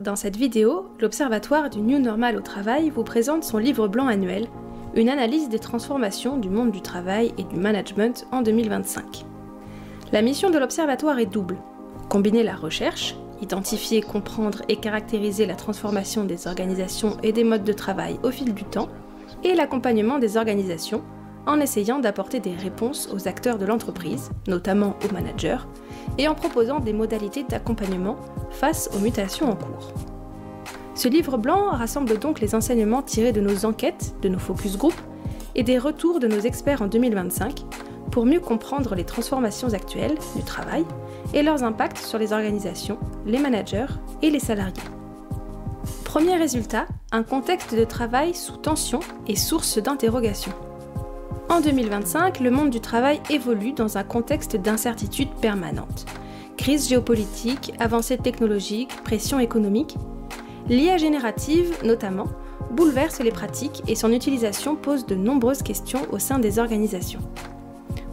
Dans cette vidéo, l'Observatoire du New Normal au travail vous présente son livre blanc annuel, une analyse des transformations du monde du travail et du management en 2025. La mission de l'Observatoire est double. Combiner la recherche, identifier, comprendre et caractériser la transformation des organisations et des modes de travail au fil du temps, et l'accompagnement des organisations, en essayant d'apporter des réponses aux acteurs de l'entreprise, notamment aux managers, et en proposant des modalités d'accompagnement face aux mutations en cours. Ce livre blanc rassemble donc les enseignements tirés de nos enquêtes, de nos focus group, et des retours de nos experts en 2025, pour mieux comprendre les transformations actuelles du travail et leurs impacts sur les organisations, les managers et les salariés. Premier résultat, un contexte de travail sous tension et source d'interrogation. En 2025, le monde du travail évolue dans un contexte d'incertitude permanente. Crise géopolitique, avancées technologiques, pression économique. L'IA générative, notamment, bouleverse les pratiques et son utilisation pose de nombreuses questions au sein des organisations.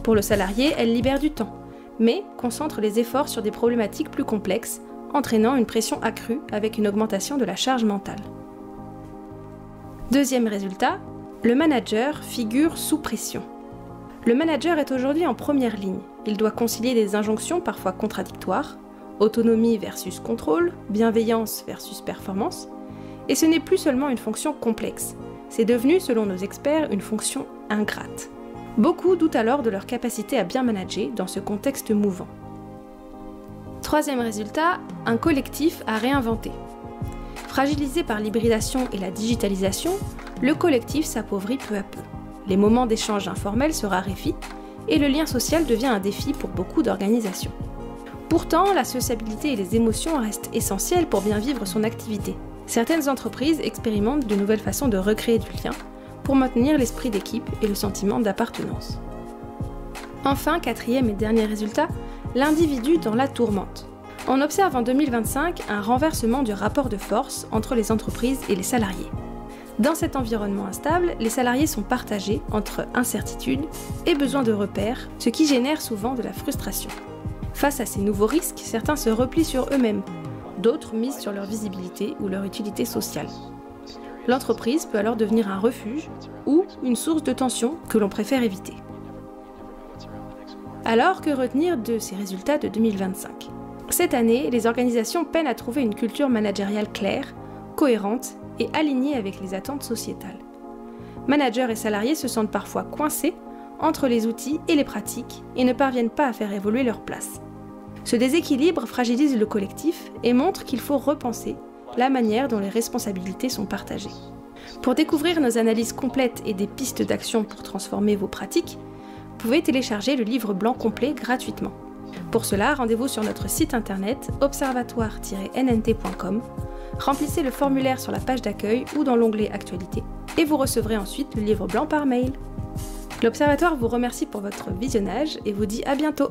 Pour le salarié, elle libère du temps, mais concentre les efforts sur des problématiques plus complexes, entraînant une pression accrue avec une augmentation de la charge mentale. Deuxième résultat, le manager figure sous pression. Le manager est aujourd'hui en première ligne. Il doit concilier des injonctions parfois contradictoires, autonomie versus contrôle, bienveillance versus performance, et ce n'est plus seulement une fonction complexe, c'est devenu, selon nos experts, une fonction ingrate. Beaucoup doutent alors de leur capacité à bien manager dans ce contexte mouvant. Troisième résultat, un collectif à réinventer. Fragilisé par l'hybridation et la digitalisation, le collectif s'appauvrit peu à peu. Les moments d'échange informels se raréfient et le lien social devient un défi pour beaucoup d'organisations. Pourtant, la sociabilité et les émotions restent essentielles pour bien vivre son activité. Certaines entreprises expérimentent de nouvelles façons de recréer du lien pour maintenir l'esprit d'équipe et le sentiment d'appartenance. Enfin, quatrième et dernier résultat, l'individu dans la tourmente. On observe en 2025 un renversement du rapport de force entre les entreprises et les salariés. Dans cet environnement instable, les salariés sont partagés entre incertitude et besoin de repères, ce qui génère souvent de la frustration. Face à ces nouveaux risques, certains se replient sur eux-mêmes, d'autres misent sur leur visibilité ou leur utilité sociale. L'entreprise peut alors devenir un refuge ou une source de tension que l'on préfère éviter. Alors, que retenir de ces résultats de 2025 ? Cette année, les organisations peinent à trouver une culture managériale claire, cohérente et alignée avec les attentes sociétales. Managers et salariés se sentent parfois coincés entre les outils et les pratiques et ne parviennent pas à faire évoluer leur place. Ce déséquilibre fragilise le collectif et montre qu'il faut repenser la manière dont les responsabilités sont partagées. Pour découvrir nos analyses complètes et des pistes d'action pour transformer vos pratiques, vous pouvez télécharger le livre blanc complet gratuitement. Pour cela, rendez-vous sur notre site internet observatoire-nnt.com, remplissez le formulaire sur la page d'accueil ou dans l'onglet Actualité et vous recevrez ensuite le livre blanc par mail. L'Observatoire vous remercie pour votre visionnage et vous dit à bientôt.